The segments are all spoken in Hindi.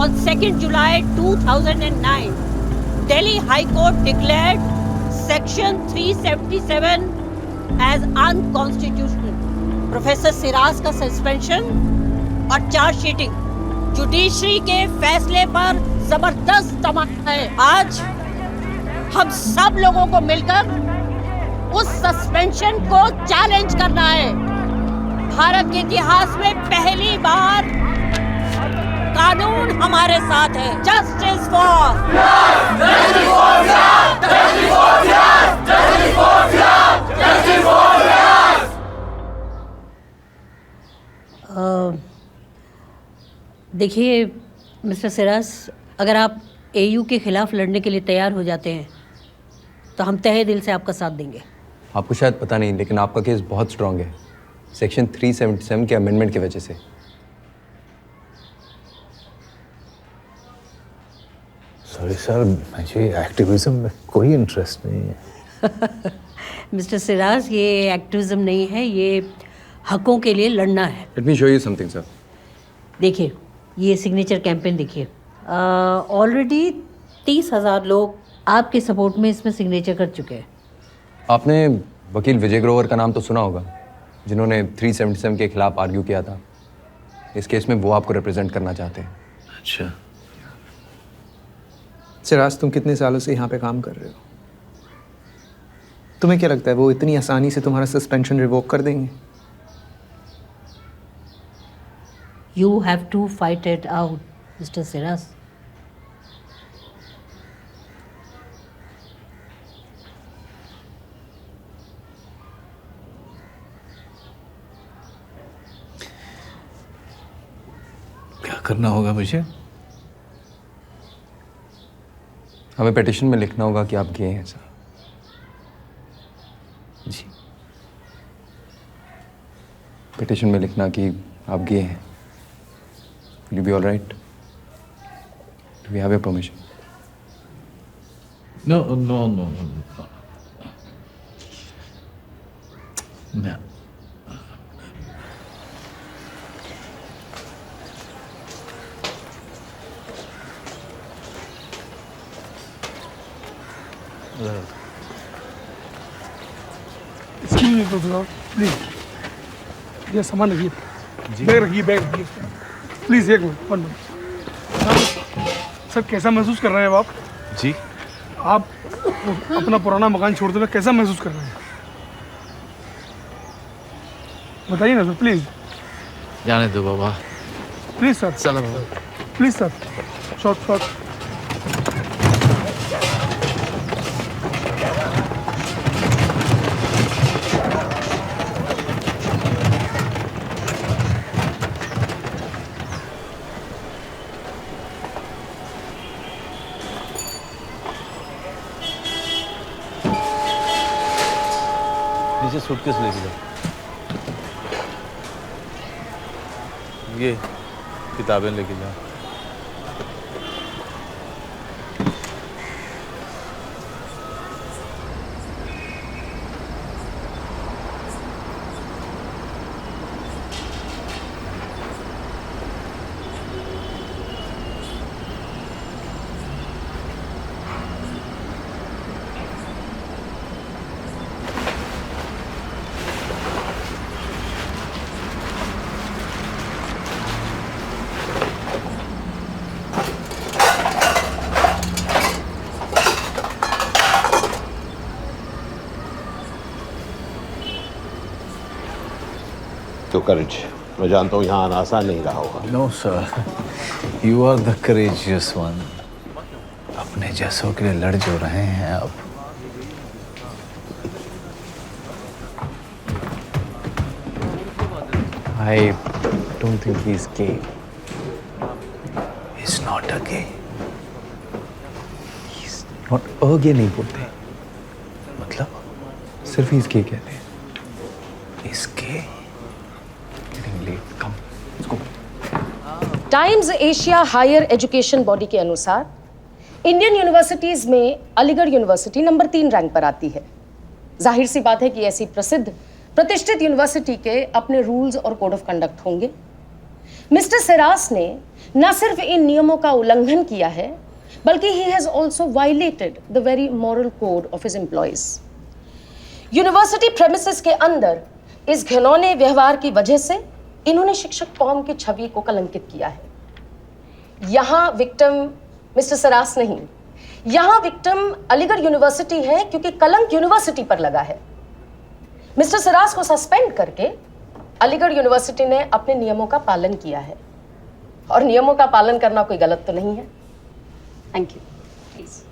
On 2nd July 2009, Delhi High Court declared Section 377 as unconstitutional. Professor Siraj का सस्पेंशन और चार्जशीटिंग जुडिशरी के फैसले पर जबरदस्त तमाशा है। आज हम सब लोगों को मिलकर उस सस्पेंशन को चैलेंज करना है। भारत के इतिहास में पहली बार कानून हमारे साथ है। जस्टिस फॉर देखिए मिस्टर सिराज, अगर आप एयू के खिलाफ लड़ने के लिए तैयार हो जाते हैं तो हम तहे दिल से आपका साथ देंगे। आपको शायद पता नहीं, लेकिन आपका केस बहुत स्ट्रांग है सेक्शन 377 के अमेंडमेंट की वजह से। सॉरी सर, मुझे एक्टिविज्म में कोई इंटरेस्ट नहीं है। मिस्टर सिराज, ये एक्टिविज्म नहीं है, ये हकों के लिए लड़ना है। Let me show you something sir. देखिए ये सिग्नेचर कैंपेन देखिए, ऑलरेडी 30,000 लोग आपके सपोर्ट में इसमें सिग्नेचर कर चुके हैं। आपने वकील विजय ग्रोवर का नाम तो सुना होगा, जिन्होंने 377 के खिलाफ आर्ग्यू किया था। इस केस में वो आपको रिप्रेजेंट करना चाहते हैं। अच्छा सिराज, तुम कितने सालों से यहाँ पे काम कर रहे हो? तुम्हें क्या लगता है वो इतनी आसानी से तुम्हारा सस्पेंशन रिवोक कर देंगे? You have to fight it out, Mr. Siraz. क्या करना होगा मुझे? हमें पिटिशन में लिखना होगा कि आप गए हैं सर। जी। पिटिशन में लिखना कि आप गए हैं। Will you be all right? Do we have your permission? No. No. Excuse me, Professor, please. ये सामान रखिए, बैग रखिए। प्लीज़ एक मिनट, 1 मिनट। सर, कैसा महसूस कर रहे हैं अब आप? जी, आप अपना पुराना मकान छोड़ते हुए कैसा महसूस कर रहे हैं? बताइए ना सर, प्लीज़। जाने दो बाबा। Please sir. चलो बाबा। Please sir, short. नीचे सूटकेस लेके जाओ। ये किताबें लेके जाओ। तो करेज, मैं जानता हूँ यहाँ आना आसान नहीं रहा होगा। No sir, you are the courageous one. अपने जैसों के लिए लड़ जो रहे हैं अब। I don't think he's gay. He's not a gay. He's not a gay नहीं बोलते, मतलब सिर्फ he's gay कहते हैं। He's gay. Getting late. Come, let's go. Times Asia higher education body के अनुसार इंडियन यूनिवर्सिटीज में अलीगढ़ यूनिवर्सिटी नंबर 3 रैंक पर आती है। जाहिर सी बात है कि ऐसी प्रसिद्ध प्रतिष्ठित यूनिवर्सिटी के अपने रूल्स और कोड ऑफ कंडक्ट होंगे। मिस्टर सिराज ने न सिर्फ इन नियमों का उल्लंघन किया है, बल्कि he has also violated the very moral code of his employees. University premises के अंदर इस घिनौने व्यवहार की वजह से इन्होंने शिक्षक कौम की छवि को कलंकित किया है। यहां विक्टिम मिस्टर सरास नहीं, यहां विक्टिम अलीगढ़ यूनिवर्सिटी है, क्योंकि कलंक यूनिवर्सिटी पर लगा है। मिस्टर सरास को सस्पेंड करके अलीगढ़ यूनिवर्सिटी ने अपने नियमों का पालन किया है, और नियमों का पालन करना कोई गलत तो नहीं है। Thank you. Please.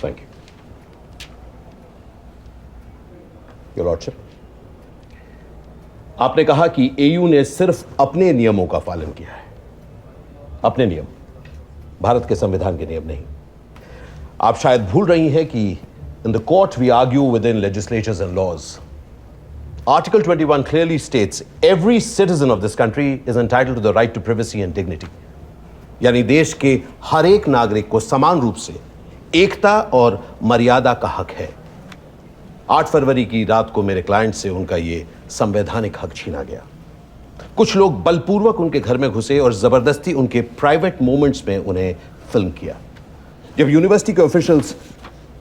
Thank you your lordship. आपने कहा कि एयू ने सिर्फ अपने नियमों का पालन किया है। अपने नियम, भारत के संविधान के नियम नहीं। आप शायद भूल रही हैं कि in the court we argue with in legislatures and laws. Article 21 clearly states every citizen of this country is entitled to the right to privacy and dignity। यानी देश के हर एक नागरिक को समान रूप से एकता और मर्यादा का हक है। 8 फरवरी की रात को मेरे क्लाइंट से उनका यह संवैधानिक हक छीना गया। कुछ लोग बलपूर्वक उनके घर में घुसे और जबरदस्ती उनके प्राइवेट मोमेंट्स में उन्हें फिल्म किया। जब यूनिवर्सिटी के officials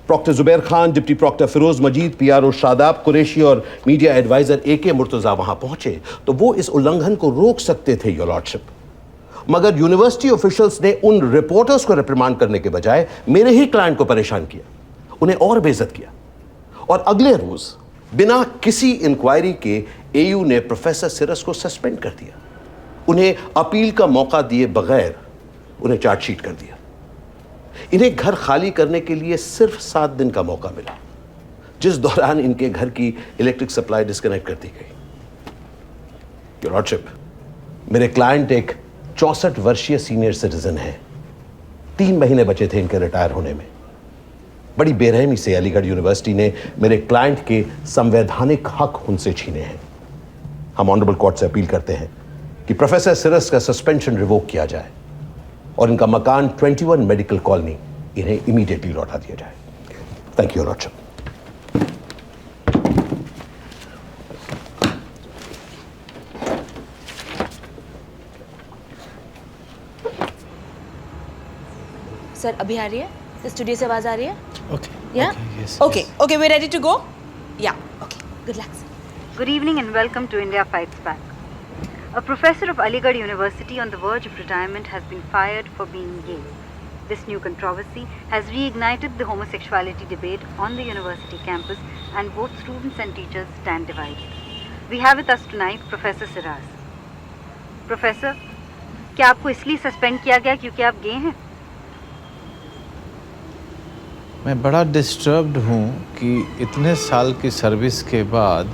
proctor Zubair Khan, deputy proctor Firoz Majid, PRO Shadab Qureshi और मीडिया एडवाइजर AK मुर्तजा वहां पहुंचे तो वो इस उल्लंघन को रोक सकते थे योर लॉर्डशिप, मगर यूनिवर्सिटी ऑफिशियल्स ने उन रिपोर्टर्स को रिप्रिमांड करने के बजाय मेरे ही क्लाइंट को परेशान किया, उन्हें और बेइज्जत किया। और अगले रोज बिना किसी इंक्वायरी के एयू ने प्रोफेसर सिरस को सस्पेंड कर दिया। उन्हें अपील का मौका दिए बगैर उन्हें चार्जशीट कर दिया। इन्हें घर खाली करने के लिए सिर्फ 7 दिन का मौका मिला, जिस दौरान इनके घर की इलेक्ट्रिक सप्लाई डिस्कनेक्ट कर दी गई। योर लॉर्डशिप, मेरे क्लाइंट एक 64 वर्षीय सीनियर सिटीजन है। 3 महीने बचे थे इनके रिटायर होने में। बड़ी बेरहमी से अलीगढ़ यूनिवर्सिटी ने मेरे क्लाइंट के संवैधानिक हक उनसे छीने हैं। हम ऑनरेबल कोर्ट से अपील करते हैं कि प्रोफेसर सिरस का सस्पेंशन रिवोक किया जाए और इनका मकान 21 मेडिकल कॉलोनी इन्हें इमीडिएटली लौटा दिया जाए। Thank you lordship. सर अभी आ रही है? स्टूडियो से आवाज आ रही है? Okay. Yeah? Okay, yes, Okay. yes. Okay, we're ready to go? Yeah. Okay. Good luck, sir. Good evening and welcome to India Fights Back. A professor of Aligarh University on the verge of retirement has been fired for being gay. This new controversy has reignited the homosexuality debate on the university campus, and both students and teachers stand divided. We have with us tonight Professor Siraz. Professor, क्या आपको इसलिए सस्पेंड किया गया क्योंकि आप गे हैं? मैं बड़ा डिस्टर्ब्ड हूँ कि इतने साल की सर्विस के बाद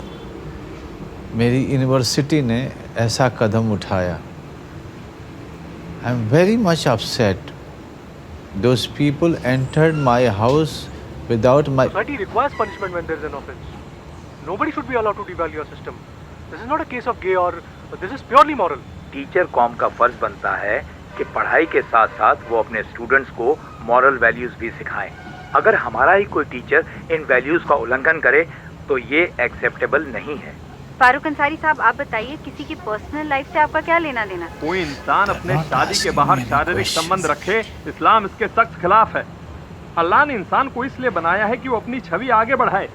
मेरी यूनिवर्सिटी ने ऐसा कदम उठाया। I am very much upset. Those people entered my house without my. Society requires punishment when there is an offense. Nobody should be allowed to devalue your system. This is not a case of gay or this is purely moral. Teacher com का फर्ज बनता है कि पढ़ाई के साथ साथ वो अपने स्टूडेंट्स को मॉरल वैल्यूज भी सिखाएं। अगर हमारा ही कोई टीचर इन वैल्यूज का उल्लंघन करे तो ये एक्सेप्टेबल नहीं है। फारूक अंसारी साहब, आप बताइए, किसी की पर्सनल लाइफ से आपका क्या लेना देना? कोई इंसान अपने शादी के बाहर शारीरिक संबंध रखे, इस्लाम इसके सख्त खिलाफ है। अल्लाह ने इंसान को इसलिए बनाया है कि वो अपनी छवि आगे बढ़ाए।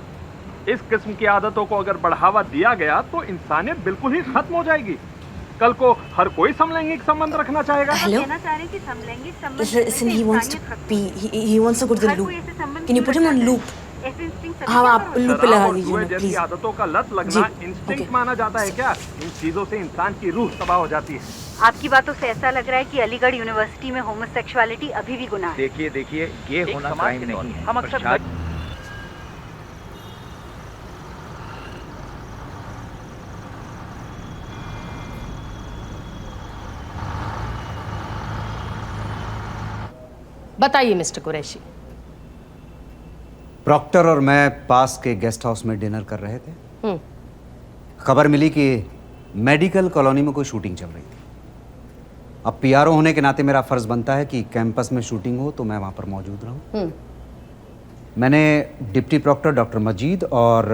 इस किस्म की आदतों को अगर बढ़ावा दिया गया तो इंसानियत बिल्कुल ही खत्म हो जाएगी। कल को हर कोई समलैंगिक संबंध रखना चाहेगा। Hello? कहना चाह रहे हैं कि समलैंगिक संबंध Listen, he wants to pee. He wants to go to the loop. Can you put him on loop? हाँ, आप loop पे लगा दीजिए ना, जैसी please. आदतों का लत लगना जी, इंस्टिंक्ट okay. माना जाता है क्या? इन चीजों से इंसान की रूह तबाह हो जाती है। आपकी बातों से ऐसा लग रहा है कि अलीगढ़ यूनिवर्सिटी में होमोसेक्सुअलिटी अभी भी गुनाह है। देखिए ये होना क्राइम नहीं है। हम अक्सर शादी- बताइए मिस्टर कुरैशी। प्रॉक्टर और मैं पास के गेस्ट हाउस में डिनर कर रहे थे। खबर मिली कि मेडिकल कॉलोनी में कोई शूटिंग चल रही थी। अब पीआरओ होने के नाते मेरा फर्ज बनता है कि कैंपस में शूटिंग हो तो मैं वहाँ पर मौजूद रहूँ। मैंने डिप्टी प्रॉक्टर डॉक्टर मजीद और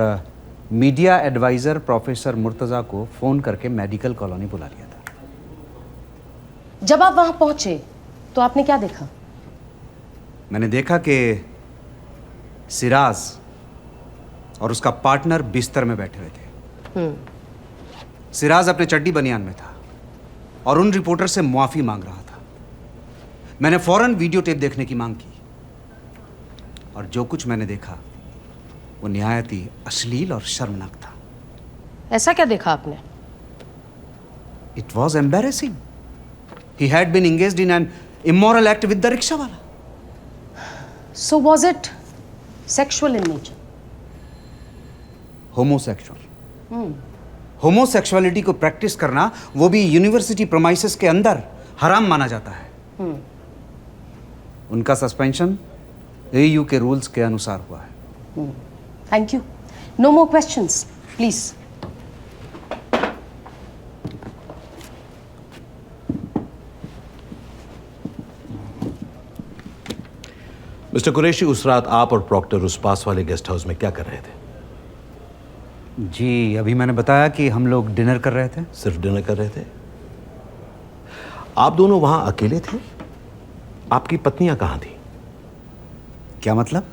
मीडिया एडवाइजर प्रोफेसर मुर्तज़ा को फ़ोन करके मेडिकल कॉलोनी बुला लिया था। जब आप वहां पहुंचे तो आपने क्या देखा? मैंने देखा कि सिराज और उसका पार्टनर बिस्तर में बैठे हुए थे। सिराज अपने चड्डी बनियान में था और उन रिपोर्टर से मुआफ़ी मांग रहा था। मैंने फौरन वीडियो टेप देखने की मांग की और जो कुछ मैंने देखा वो निहायत ही अश्लील और शर्मनाक था। ऐसा क्या देखा आपने? It was embarrassing. He had been engaged in an immoral act with the rickshaw wala. So was it sexual in nature? Homosexual. Homosexuality को प्रैक्टिस करना, वो भी यूनिवर्सिटी प्रोमाइसेस के अंदर, हराम माना जाता है। उनका सस्पेंशन एयू के रूल्स के अनुसार हुआ है। Thank you. No more questions, please. Mister Qureshi, उस रात आप और प्रॉक्टर उस पास वाले गेस्ट हाउस में क्या कर रहे थे? जी, अभी मैंने बताया कि हम लोग डिनर कर रहे थे। सिर्फ डिनर कर रहे थे? आप दोनों वहां अकेले थे? आपकी पत्नियां कहां थी? क्या मतलब?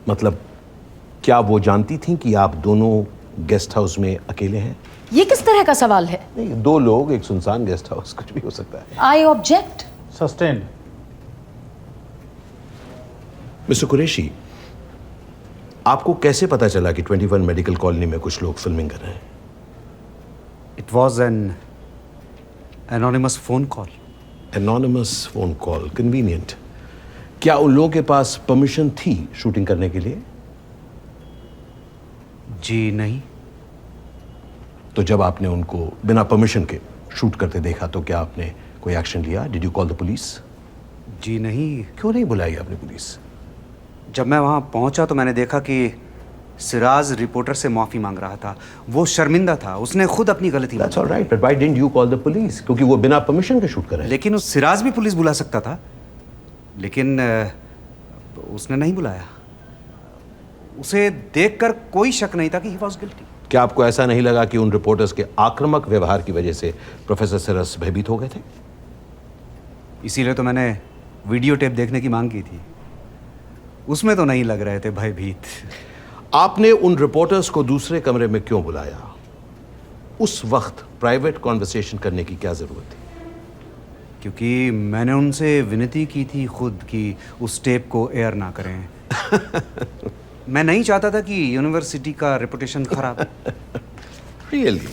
मतलब क्या वो जानती थीं कि आप दोनों गेस्ट हाउस में अकेले हैं? ये किस तरह का सवाल है? नहीं, दो लोग, एक सुनसान गेस्ट हाउस, कुछ भी हो सकता है। I object. Sustained. Mister Qureshi, आपको कैसे पता चला कि 21 मेडिकल कॉलोनी में कुछ लोग फिल्मिंग कर रहे हैं? It was an anonymous phone call. Anonymous phone call, convenient. क्या उन लोगों के पास परमिशन थी शूटिंग करने के लिए? जी नहीं। तो जब आपने उनको बिना परमिशन के शूट करते देखा तो क्या आपने कोई एक्शन लिया? Did you call the police? जी नहीं। क्यों नहीं बुलाई आपने पुलिस? जब मैं वहां पहुंचा तो मैंने देखा कि सिराज रिपोर्टर से माफी मांग रहा था। वो शर्मिंदा था, उसने खुद अपनी गलती That's all right, but why didn't you call the police? क्योंकि वो बिना परमिशन के शूट कर रहे हैं। लेकिन उस सिराज भी पुलिस बुला सकता था, लेकिन उसने नहीं बुलाया। उसे देखकर कोई शक नहीं था कि he was guilty। क्या आपको ऐसा नहीं लगा कि उन रिपोर्टर्स के आक्रामक व्यवहार की वजह से प्रोफेसर सिराज भयभीत हो गए थे? इसीलिए तो मैंने वीडियो टेप देखने की मांग की थी। उसमें तो नहीं लग रहे थे भयभीत। आपने उन रिपोर्टर्स को दूसरे कमरे में क्यों बुलाया? उस वक्त प्राइवेट कॉन्वर्सेशन करने की क्या जरूरत थी? क्योंकि मैंने उनसे विनती की थी खुद कि उस टेप को एयर ना करें। मैं नहीं चाहता था कि यूनिवर्सिटी का रेपुटेशन खराब। Really?